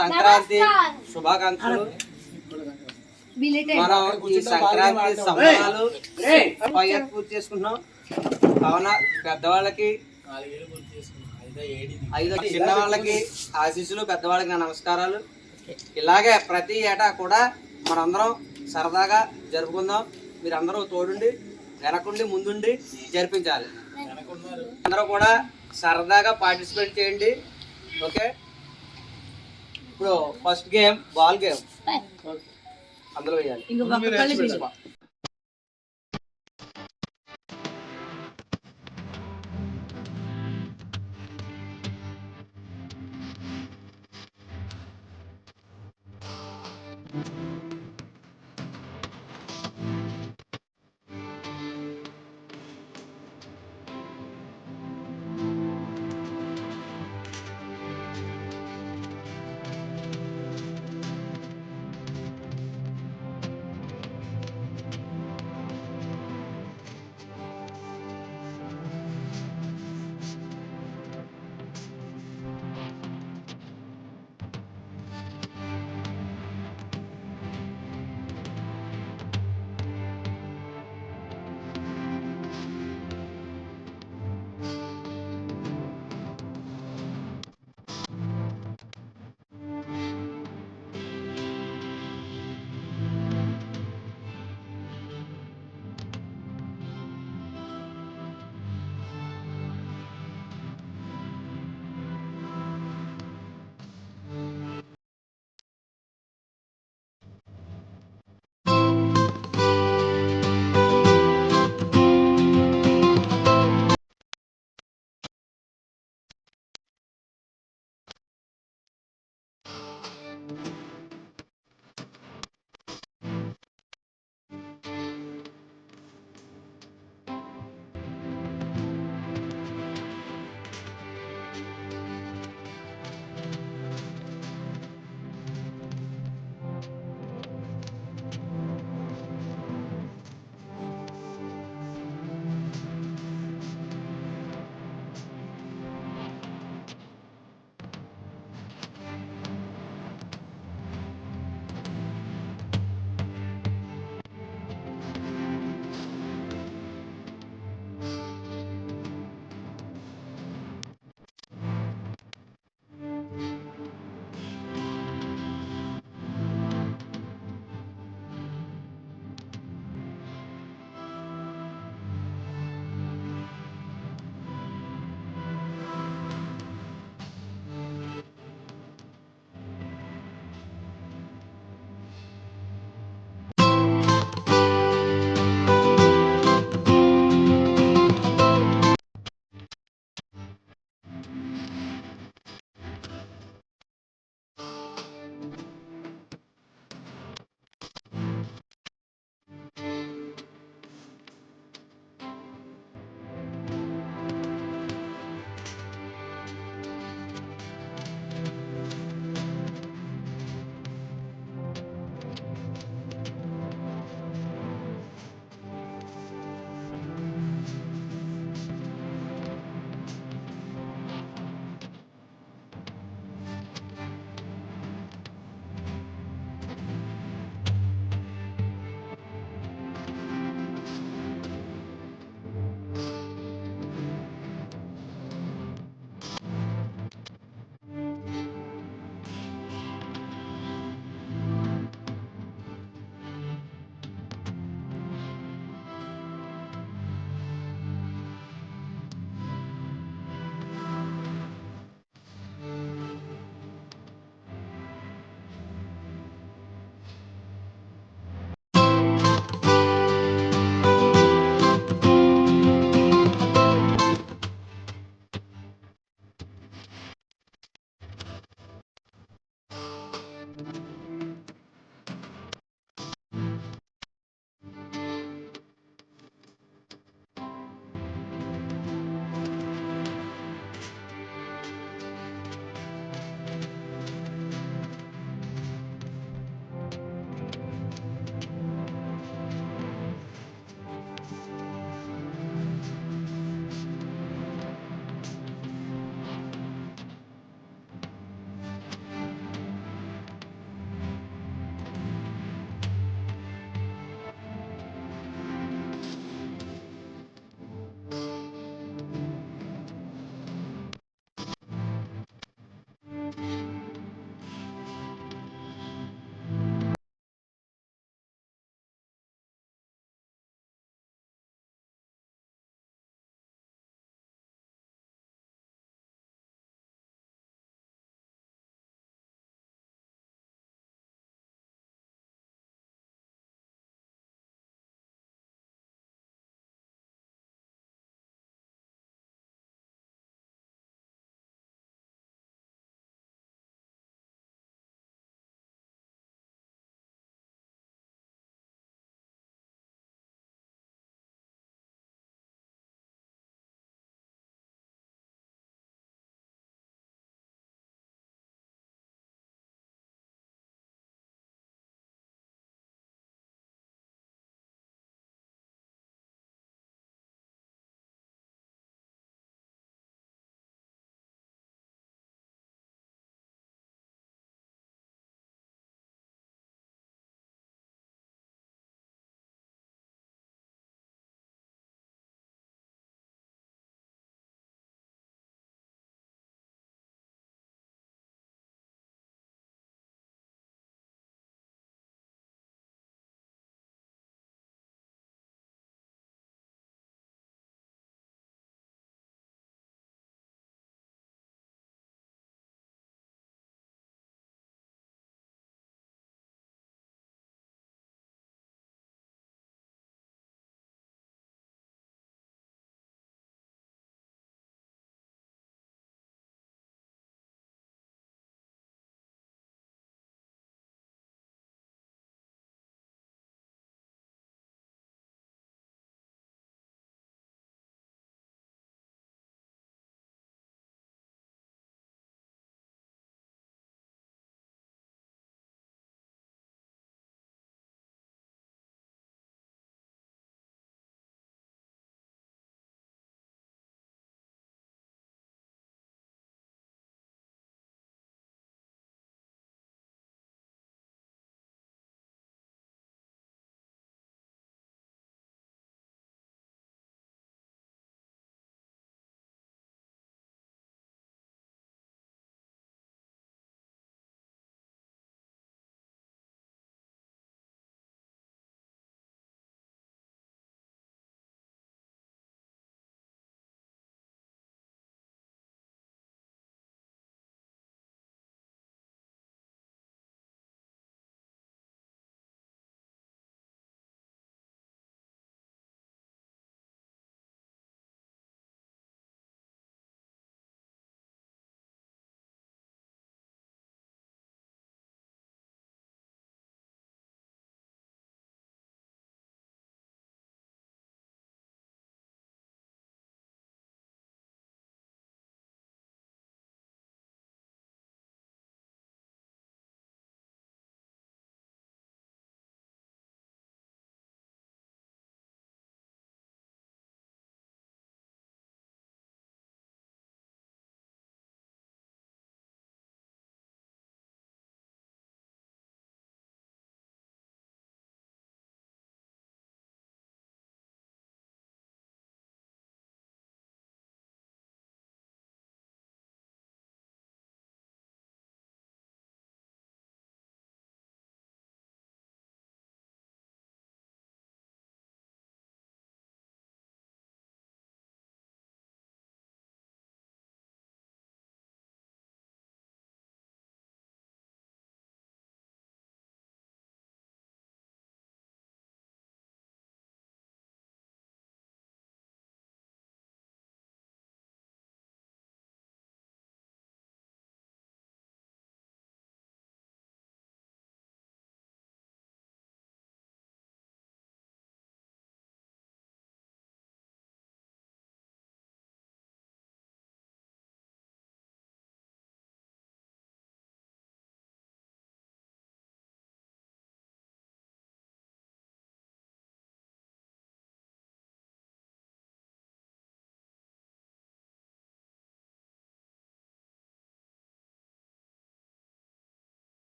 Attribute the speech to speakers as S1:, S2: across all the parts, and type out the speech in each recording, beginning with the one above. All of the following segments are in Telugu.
S1: సంక్రాంతి శుభాకాంక్షలు. మనం ఈ సంక్రాంతి సంబరాలు పూర్తి చేసుకుంటున్నాం కావున పెద్దవాళ్ళకి చిన్న వాళ్ళకి ఆశీస్సులు, పెద్దవాళ్ళకి నా నమస్కారాలు. ఇలాగే ప్రతి ఏటా కూడా మనందరం సరదాగా జరుపుకుందాం. మీరందరూ తోడుండి వెనకుండి ముందుండి జరిపించాలి. అందరూ కూడా సరదాగా పార్టిసిపేట్ చేయండి. ఓకే, ఇప్పుడు ఫస్ట్ గేమ్ బాల్ గేమ్. అందులో వేయాలి.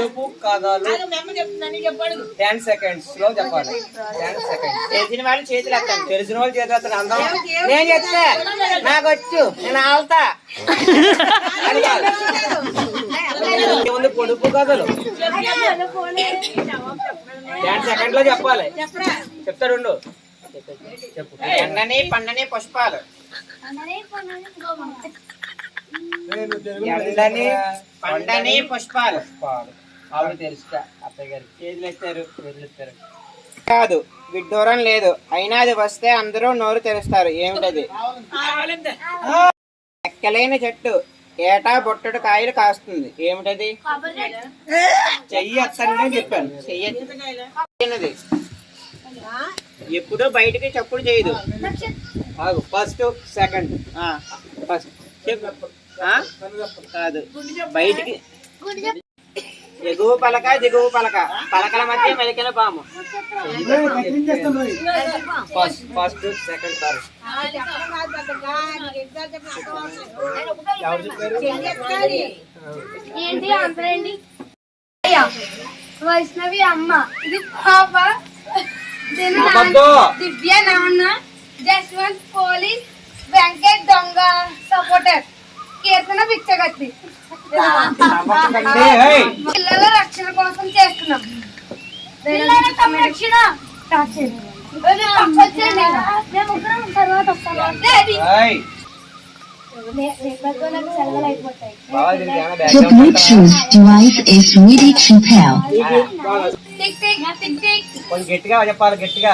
S1: పొడుపు కథలు 10 seconds లో చెప్పాలి. 10 seconds.
S2: తెలిసిన వాళ్ళు చేతులు ఎత్తండి.
S1: తెలిసిన వాళ్ళు చేతులు ఎత్తండి. అందరం
S2: నేను చెప్తా, నాకు వచ్చు, నేను ఆవుతా.
S1: ఏముంది పొడుపు కథలు 10 seconds లో చెప్పాలి. చెప్తాడు చెప్పు.
S2: ఎండని పండని పుష్పాలు. ఎండని పండని పుష్పాలు.
S1: ఆవిడ తెలుసు అత్తయ్య గారికి చేతులు ఎత్తారు.
S2: కాదు, విడ్డూరం లేదు, అయినా అది వస్తే అందరూ నోరు తెరుస్తారు. ఏమిటది? ఎక్కలేని చెట్టు ఏటా బొట్టడు కాయలు కాస్తుంది. ఏమిటది?
S1: చెయ్యి ఎత్తండి అని చెప్పాను.
S2: చెయ్యది ఎప్పుడు బయటికి చప్పుడు చేయదు.
S1: ఫస్ట్ సెకండ్
S2: ఫస్ట్ కాదు, బయటికి ఎగువ పలక దిగువ పలక, పలకల మధ్య మెలికిన పాము.
S1: ఫస్ట్ సెకండ్ థర్డ్
S3: ఏంటి అందరేంటి? వైష్ణవి అమ్మ, ఇది పాప, దివ్య నాన్న, జస్వంత్ పోలీస్, వెంకట్ దొంగ సపోర్టర్, కీర్తన పిచ్చగత్తి. పిల్లల రక్షణ కోసం చేస్తున్నాం. పిల్లల సంరక్షణ తర్వాత
S4: The Bluetooth device is ready to pair.
S1: గట్టిగా చెప్పాలి. గట్టిగా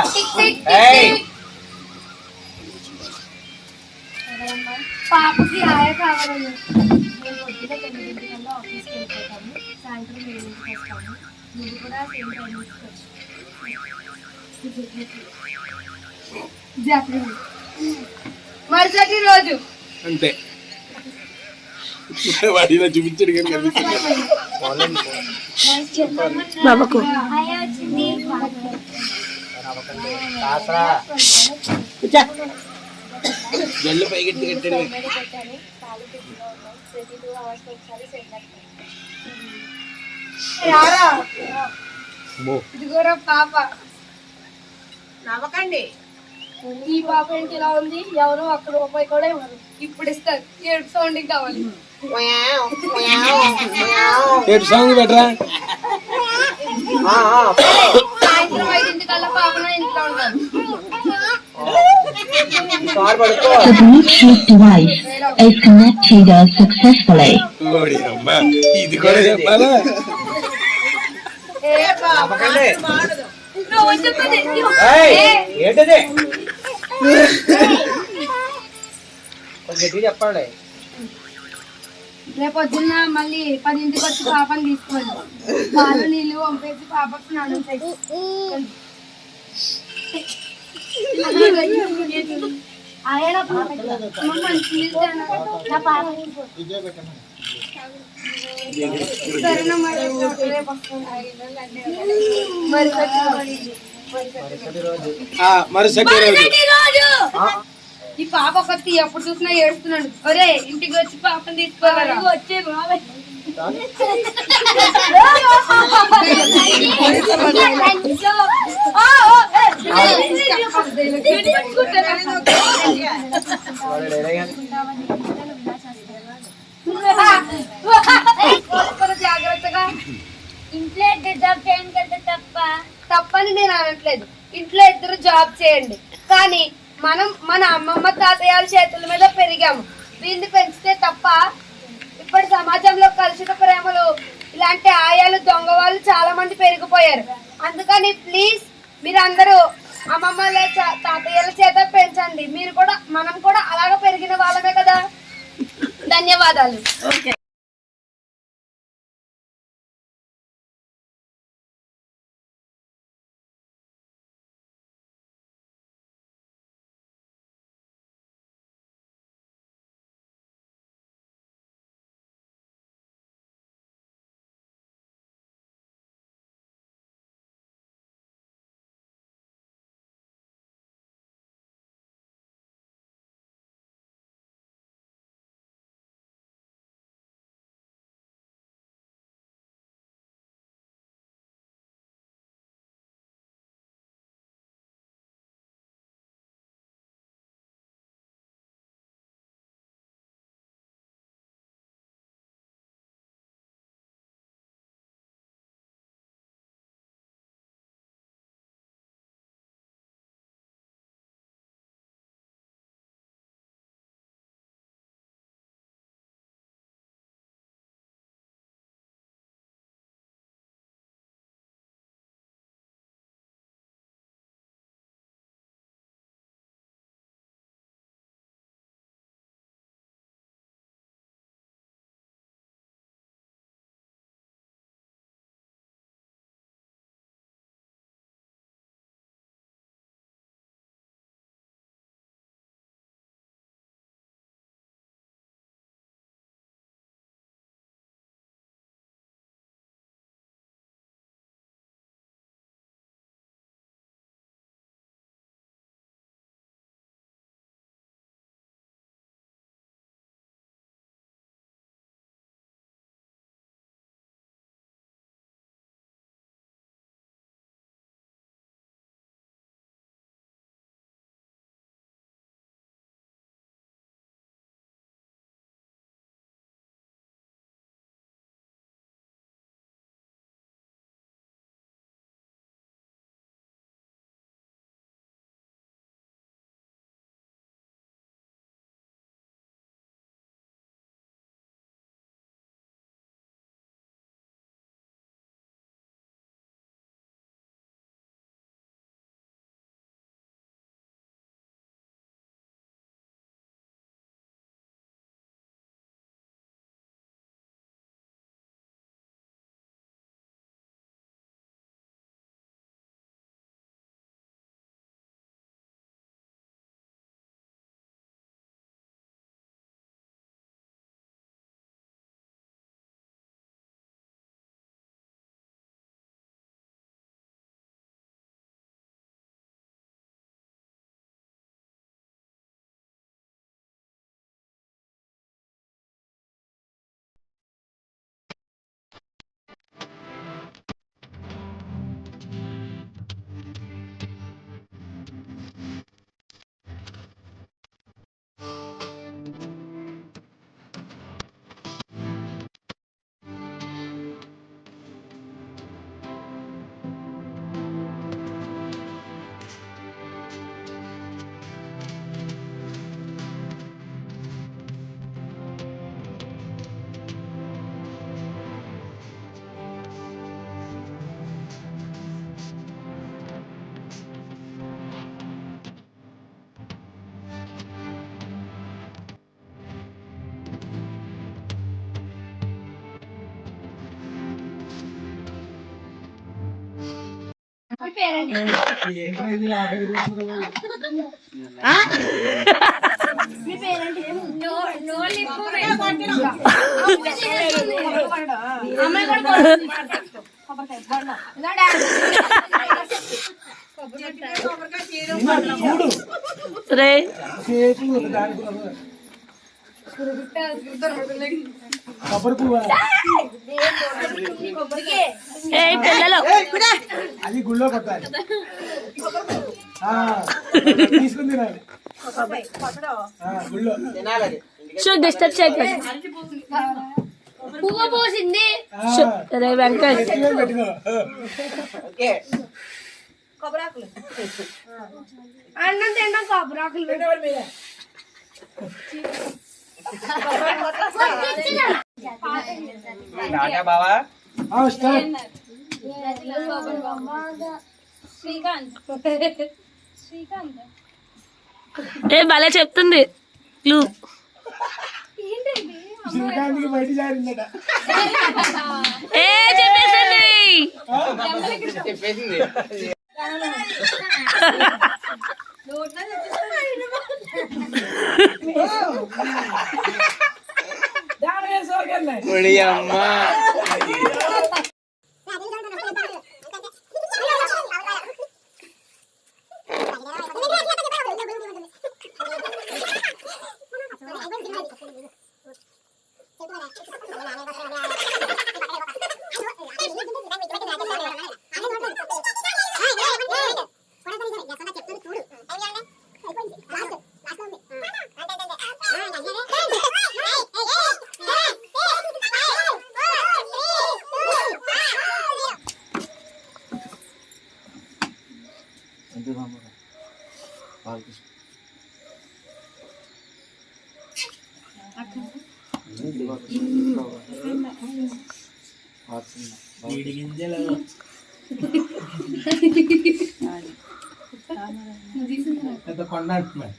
S3: పాపకి ఆయ కావాలన్నా మేము పొద్దున 9 గంటల ఆఫీస్కి వెళ్ళిపోతాము, సాయంత్రం 7కి వస్తాము. మీరు కూడా సేమ్ టైమింగ్స్కి వచ్చి మరుసటి రోజు
S5: అంతే వాడిలా చూపించాడు కానీ
S3: బాబాకు
S5: జల్లు పైకెత్తి కట్టాడు.
S3: ఇదిగోరా పాప. నవ్వకండి. ఈ పాప ఏంటి ఇలా ఉంది? ఎవరు అక్కడ రూపాయి కూడా ఇవ్వరు. ఇప్పుడు ఇస్తారు. ఏడు సౌండింగ్ కావాలి.
S5: సాంగ్ బెటరా.
S3: సాయంత్రం 5 పాప నా ఇంట్లో ఉంటారు.
S4: The Bluetooth device is connected successfully.
S5: ఇది కూడా చెప్పాలా?
S1: ఏంటది? గట్టిగా చెప్పండి.
S3: రేపొద్దున్న మళ్ళీ 10ంటికి వచ్చి పాపని తీసుకోండి. పాలు నీళ్ళు పంపేసి పాపకు స్నానం చేసి
S5: మరుసటి రోజు
S3: ఈ పాప ఒకటి ఎప్పుడు చూసినా ఏడుస్తున్నాడు. ఒరే ఇంటికి వచ్చి పాపని తీసుకోవాలి. వచ్చే జాగ్రత్తగా. ఇంట్లో ఇద్దరు జాబ్ చేయండి కదా. తప్పని నేను అనట్లేదు. ఇంట్లో ఇద్దరు జాబ్ చేయండి, కానీ మనం మన అమ్మమ్మ తాతయ్యల చేతుల మీద పెరిగాము. వీళ్ళని పెంచితే తప్ప. ఇప్పటి సమాజంలో కలుషిత ప్రేమలు, ఇలాంటి ఆయాలు, దొంగ వాళ్ళు చాలా మంది పెరిగిపోయారు. అందుకని ప్లీజ్ మీరందరూ అమ్మమ్మల తాతయ్యల చేత పెంచండి. మీరు కూడా, మనం కూడా అలాగ పెరిగిన వాళ్ళమే కదా. ధన్యవాదాలు. పేరేంటి? మీ పేరేంటి? నో లిప్ అమ్మాయి కూడా
S6: రే ఏ పిల్లలు
S7: అది గుళ్ళో కొట్టాలి తీసుకుని తినాలి గుళ్ళో
S2: తినాలి అది.
S6: డిస్టర్బ్ చేయకండి
S3: పువ్వు పూసింది.
S6: రే వెంకట్
S7: పెట్టుకో
S2: ఓకే
S3: అన్నం తింటాం కొబ్బరాకులు
S1: టాటా బావా
S7: స్టార్ట్
S3: శ్రీకాంత్
S6: ఏ భలే చెప్తుంది క్లూ
S7: శ్రీకాంత్కి బయట జారిందట
S6: ఏ చెప్పేసింది
S2: చెప్పేసింది.
S1: ఒడి అమ్మ
S7: పెద్ద కొండ అంటున్నాడు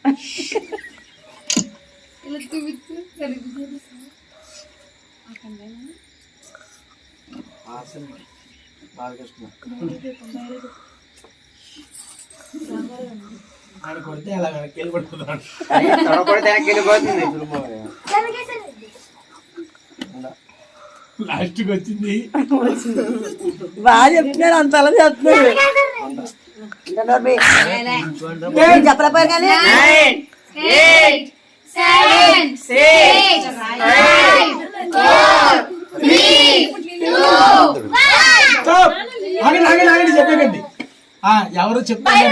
S7: ఆయన కొడితే అలా వెనక్కి వెళ్ళి పడుతున్నాడు
S2: తొడగొడితే వెనక్కి వెళ్ళిపోతుంది.
S7: లాస్ట్కి వచ్చింది
S8: బాగా చెప్తున్నాడు అంత అలా చెప్తున్నాడు చెప్పలేపారు కానీ
S3: 8 7 6 5 4 3 2
S7: స్టాప్ ఆగండి చెప్పేకండి ఎవరు చెప్తారు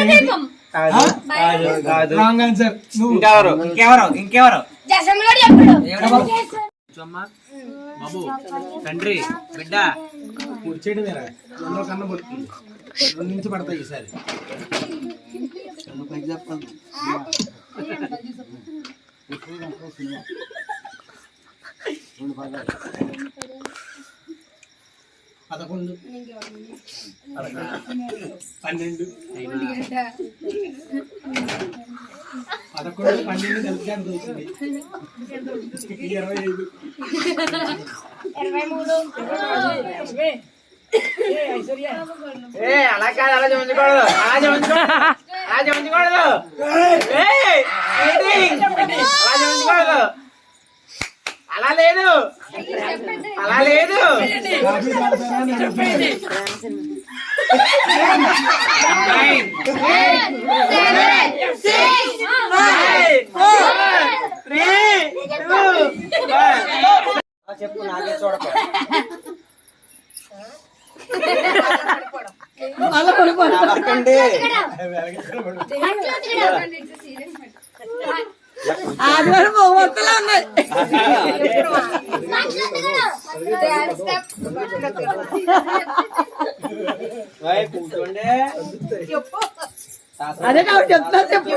S7: రాంగ్ ఆన్సర్ నువ్వు
S1: ఇంకెవరు
S3: జసంలో చెప్పాడు
S1: బాబు తండ్రి బిడ్డ
S7: కూర్చేయడం వేరా ఎన్నో కన్నా పడుతుంది 2 నుంచి పడతాయి ఈసారి
S8: చెప్పండి
S7: 11 12 కలిసి ఎంత అవుతుంది 25
S2: అలా కాదు, అలా చెంచకూడదు, అలా చెంచకూడదు. అలా లేదు, అలా లేదు.
S1: చెప్పు నాకే చూడక
S8: ఆదివారం మొత్తలా ఉన్నాయి అదే కాబట్టి చెప్తా చెప్పు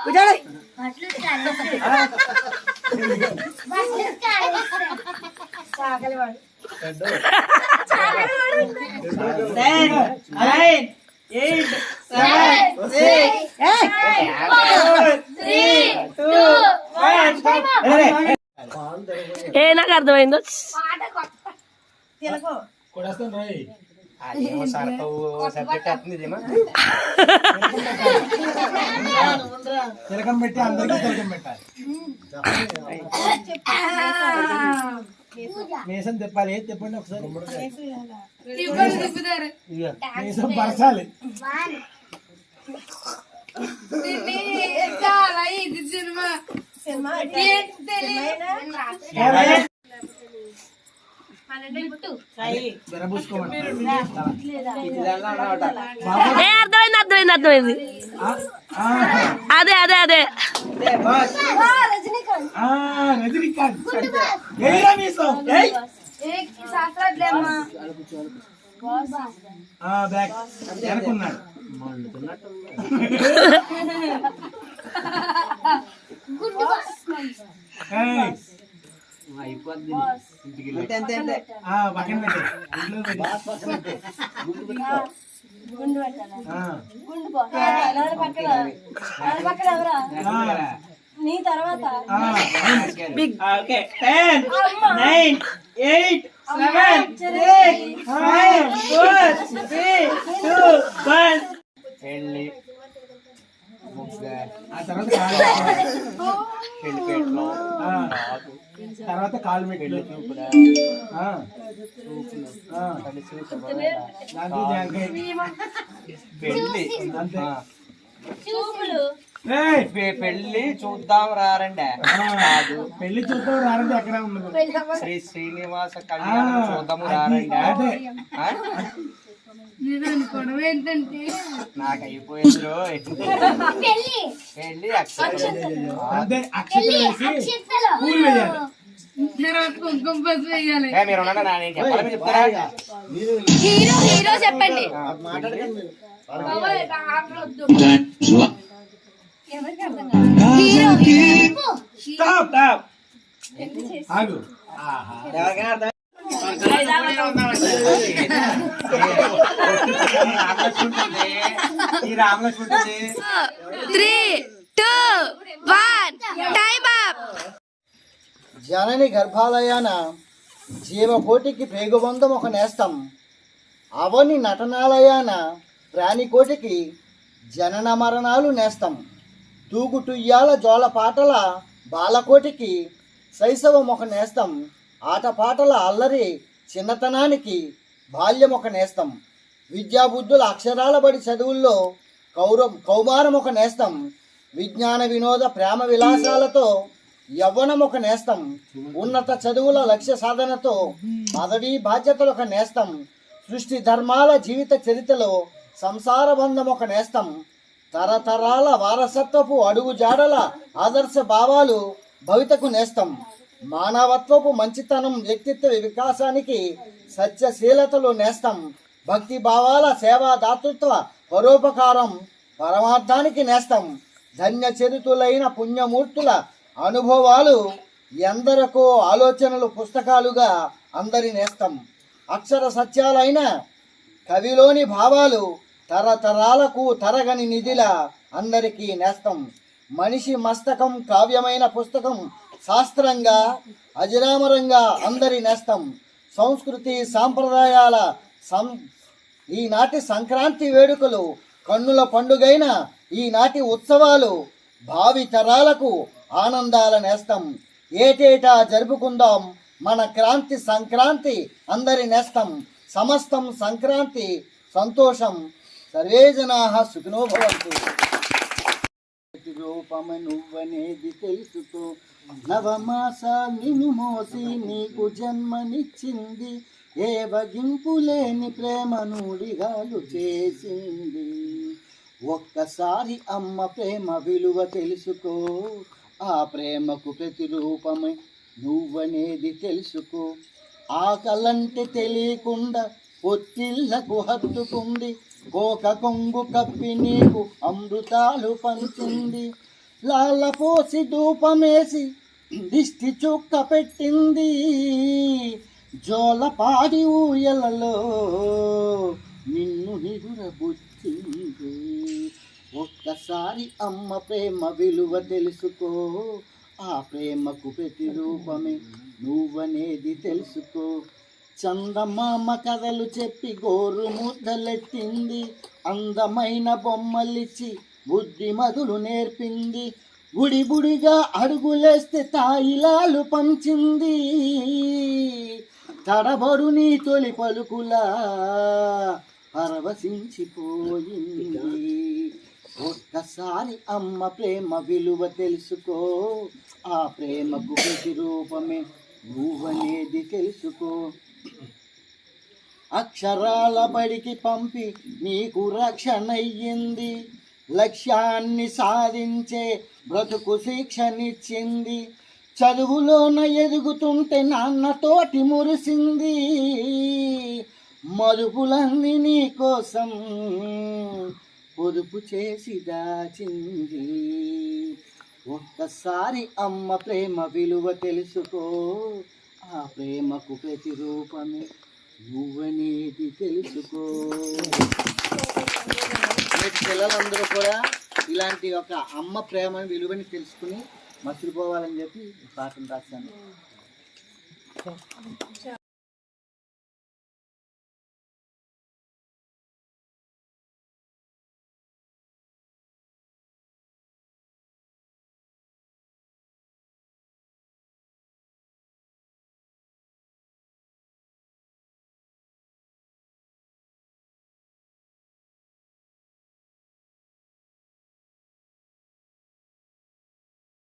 S8: కూర్చోండి
S3: చాకలివాడు.
S2: 10, 9, 8, 7, 6, 3, 2, 1.
S6: ఏ నాకు అర్థమైందో
S3: పాట కొత్త.
S7: కొడేస్తాను రాయి.
S2: అదేమో సబ్జెక్ట్ వస్తుంది ఇదేమో.
S7: తిలకం పెట్టి అందరికీ తిలకం పెట్టాలి. మేసం తిప్పాలి. తిప్పండి ఒకసారి. మేసం పరచాలి.
S3: చాలా ఇది సినిమా.
S7: విరబూసుకోమండి.
S6: ఏ అర్థమైంది అదే
S7: రజనీకాంత్ ఏరా మీసం.
S3: శాస్త్రజ్ఞమ్మా
S7: బ్యాక్ వెనకున్నాడు.
S2: అంతే అంతే.
S7: పక్కన పెట్టు. ఇంట్లో పెట్టు.
S3: గుండు పెట్టాలా? గుండు పక్కన ఎవరా నీ తర్వాత?
S2: ఓకే 10, 9, 8, 7, 6, 5, 4, 3, 2, 1. పెళ్ళి
S7: ఆ తర్వాత కాలు తర్వాత కాలు మెట్లు. దాంట్లో జాంకాయ.
S2: పెళ్ళి
S7: అంతే.
S3: చూపులు
S2: పెళ్ళి చూద్దాం రారండి.
S7: పెళ్లి చూద్దాం రారండి. అక్కడే ఉండదు.
S2: శ్రీ శ్రీనివాస కళ్యాణం చూద్దాము రారండి.
S7: అదే.
S3: ఏంటంటే
S2: నాకు అయిపోయింది రోయ్.
S3: పెళ్లి
S2: పెళ్ళి అక్షంతలు.
S7: అంతే. అక్షతలు వేసి పూలు వేయాలి.
S3: కుంకుమ పసుపు వేయాలి.
S2: మీరు ఉన్నారా? నేను చెప్పాలి, మీరు చెప్తారా?
S3: హీరో చెప్పండి.
S7: Stop stop. ఆగు.
S2: ఎవరికైనా అర్థం ఈ రామలక్ష్మి ఉంటుంది.
S3: 3, 2, 1 టైం అప్.
S9: జనని గర్భాలయాన జీవకోటికి పేగుబంధం ఒక నేస్తం. అవని నటనాలయాన ప్రాణికోటికి జనన మరణాలు నేస్తం. తూగుటుయ్యాల జోలపాటల బాలకోటికి శైశవం ఒక నేస్తం. ఆటపాటల అల్లరి చిన్నతనానికి బాల్యం ఒక నేస్తం. విద్యాబుద్ధుల అక్షరాల బడి చదువుల్లో కౌమారం ఒక నేస్తం. విజ్ఞాన వినోద ప్రేమ విలాసాలతో యవ్వనం ఒక నేస్తం. ఉన్నత చదువుల లక్ష్య సాధనతో పదవీ బాధ్యతలు ఒక నేస్తం. సృష్టి ధర్మాల జీవిత చరిత్రలో సంసార బంధం ఒక నేస్తం. తరతరాల వారసత్వపు అడుగు జాడల ఆదర్శ భావాలు భవితకు నేస్తం. మానవత్వపు మంచితనం వ్యక్తిత్వ వికాసానికి సత్యశీలతలు నేస్తం. భక్తి భావాల సేవా దాతృత్వ పరోపకారం పరమార్థానికి నేస్తం. ధన్య చరితులైన పుణ్యమూర్తుల అనుభవాలు ఎందరికో ఆలోచనలు పుస్తకాలుగా అందరి నేస్తం. అక్షర సత్యాలైన కవిలోని భావాలు తరతరాలకు తరగని నిధిలా అందరికీ నేస్తం. మనిషి మస్తకం కావ్యమైన పుస్తకం శాస్త్రంగా అజరామరంగా అందరి నేస్తం. సంస్కృతి సాంప్రదాయాల ఈనాటి సంక్రాంతి వేడుకలు కన్నుల పండుగైన ఈనాటి ఉత్సవాలు భావి తరాలకు ఆనందాల నేస్తం. ఏటేటా జరుపుకుందాం మన క్రాంతి సంక్రాంతి అందరి నేస్తం. సమస్తం సంక్రాంతి సంతోషం. సర్వే జనాః సుఖినో భవంతు. రూపమ నువ్వనేది తెలుసుకో. నవమాసాన్ని మోసి నీకు జన్మనిచ్చింది. ఏ వగింపు లేని ప్రేమ నూడిగాలు చేసింది. ఒక్కసారి అమ్మ ప్రేమ విలువ తెలుసుకో. ఆ ప్రేమకు ప్రతిరూపమై నువ్వనేది తెలుసుకో. ఆకలంటే తెలియకుండా పొత్తిళ్లకు హత్తుకుంది. కోక కొంగు కప్పి నీకు అమృతాలు పంచింది. లాల పోసి ధూపమేసి దిష్టి చుక్క పెట్టింది జోలపాడి ఊయలలో నిన్ను నిదురబుచ్చింది. ఒక్కసారి అమ్మ ప్రేమ విలువ తెలుసుకో, ఆ ప్రేమకు ప్రతిరూపమే నువ్వనేది తెలుసుకో. చందమామ కథలు చెప్పి గోరు ముద్దలెట్టింది, అందమైన బొమ్మలిచ్చి బుద్ధి మధులు నేర్పింది. గుడి బుడిగా అడుగులేస్తే తాయిలాలు పంచింది, తడబడు నీ తొలి పలుకులా పరవశించిపోయింది. ఒక్కసారి అమ్మ ప్రేమ విలువ తెలుసుకో, ఆ ప్రేమకు ప్రతిరూపమే నువ్వనేది తెలుసుకో. అక్షరాల బడికి పంపి నీకు రక్షణయ్యింది, లక్ష్యాన్ని సాధించే బ్రతుకు శిక్షనిచ్చింది. చదువులోన ఎదుగుతుంటే నాన్నతోటి మురిసింది, మరుపులన్నీ నీ కోసం పొదుపు చేసి దాచింది. ఒక్కసారి అమ్మ ప్రేమ విలువ తెలుసుకో, ఆ ప్రేమకు ప్రతిరూపమే నువ్వనేది తెలుసుకో. నేటి పిల్లలందరూ కూడా ఇలాంటి ఒక అమ్మ ప్రేమ విలువని తెలుసుకుని మర్చిపోవాలని చెప్పి పాఠం రాశాను.